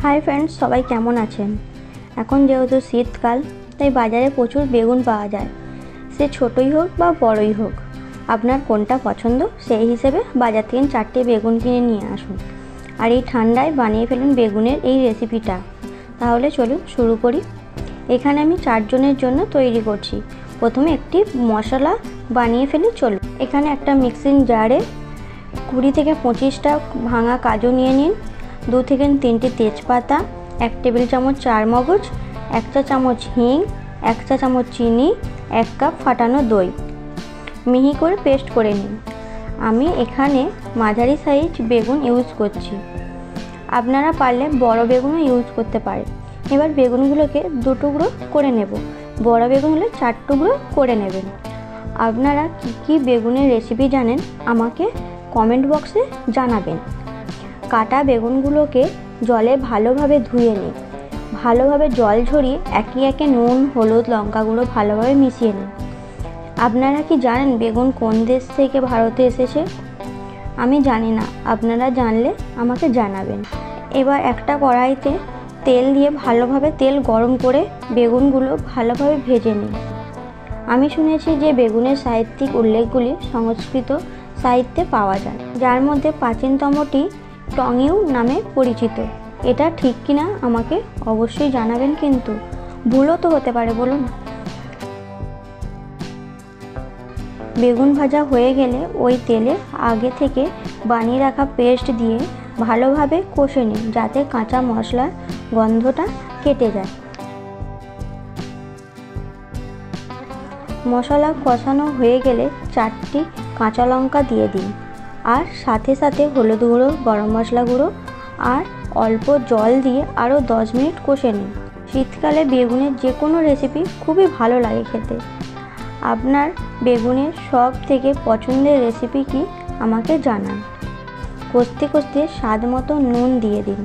Hi friends, সবাই কেমন আছেন? এখন যেহেতু শীতকাল, তাই বাজারে প্রচুর বেগুন পাওয়া যায়। সে ছোটই হোক বা বড়ই হোক, আপনার কোনটা পছন্দ সেই হিসেবে বাজার থেকে 4টে বেগুন কিনে নিয়ে আসুন আর এই ঠান্ডায় বানিয়ে ফেলুন বেগুনের এই রেসিপিটা। তাহলে চলুন শুরু করি। এখানে আমি 4 জনের জন্য তৈরি করছি। প্রথমে একটি মশলা বানিয়ে ফেলি, চলুন। এখানে একটা মিক্সিং জারে 20 থেকে 25টা ভাঙা কাজু নিয়ে নিন, 2 থেকে 3টে তেজপাতা, 1 টেবিল চামচ চারমগজ, 1 চা চামচ হিং, 1 চা চামচ চিনি, 1 কাপ ফাটানো দই মিহি করে পেস্ট করে নিন। আমি এখানে মাঝারি সাইজ বেগুন ইউজ করছি, আপনারা পারলে বড় বেগুনও ইউজ করতে পারেন। এবার বেগুনগুলোকে 2 টুকরো করে নেব, বড় বেগুন হলে 4 টুকরো করে নেবেন। আপনারা কি বেগুনের রেসিপি জানেন আমাকে কমেন্ট বক্সে জানাবেন। কাটা বেগুনগুলোকে জলে ভালোভাবে ধুয়ে নিন, ভালোভাবে জল ঝরিয়ে একে একে নুন, হলুদ, লঙ্কা গুঁড়ো ভালোভাবে মিশিয়ে নিন। আপনারা কি জানেন বেগুন কোন দেশ থেকে ভারতে এসেছে? আমি জানি না, আপনারা জানলে আমাকে জানাবেন। এবার একটা কড়াইতে তেল দিয়ে ভালোভাবে তেল গরম করে বেগুনগুলো ভালোভাবে ভেজে নিন। আমি শুনেছি যে বেগুনের সাহিত্যিক উল্লেখগুলি সংস্কৃত সাহিত্যে পাওয়া যায়, যার মধ্যে প্রাচীনতমটি টংইউ নামে পরিচিত। এটা ঠিক কিনা আমাকে অবশ্যই জানাবেন, কিন্তু ভুলও তো হতে পারে, বলুন। বেগুন ভাজা হয়ে গেলে ওই তেলে আগে থেকে বানিয়ে রাখা পেস্ট দিয়ে ভালোভাবে কষে নিন, যাতে কাঁচা মশলার গন্ধটা কেটে যায়। মশলা কষানো হয়ে গেলে 4টি কাঁচা লঙ্কা দিয়ে দিন আর সাথে সাথে হলুদ গুঁড়ো, গরম মশলা গুঁড়ো আর অল্প জল দিয়ে আরও 10 মিনিট কষে নিন। শীতকালে বেগুনের যে কোনো রেসিপি খুবই ভালো লাগে খেতে। আপনার বেগুনের সব থেকে পছন্দের রেসিপি কি আমাকে জানান। কষতে কষতে স্বাদ মতো নুন দিয়ে দিন।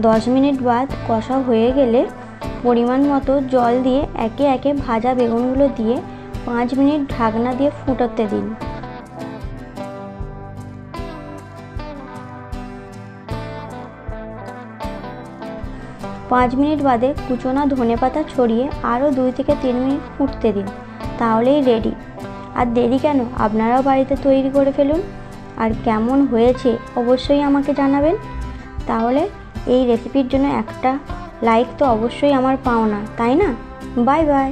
10 মিনিট বাদ কষা হয়ে গেলে পরিমাণ মতো জল দিয়ে একে একে ভাজা বেগুনগুলো দিয়ে 5 মিনিট ঢাকনা দিয়ে ফুটোতে দিন। পাঁচ মিনিট বাদে কুচনো ধনেপাতা ছড়িয়ে আরও 2 থেকে 3 মিনিট ফুটতে দিন, তাহলেই রেডি। আর দেরি কেন, আপনারাও বাড়িতে তৈরি করে ফেলুন। আর কেমন হয়েছে অবশ্যই আমাকে জানাবেন। তাহলে এই রেসিপির জন্য একটা লাইক তো অবশ্যই আমার পাওনা, তাই না? Bye bye.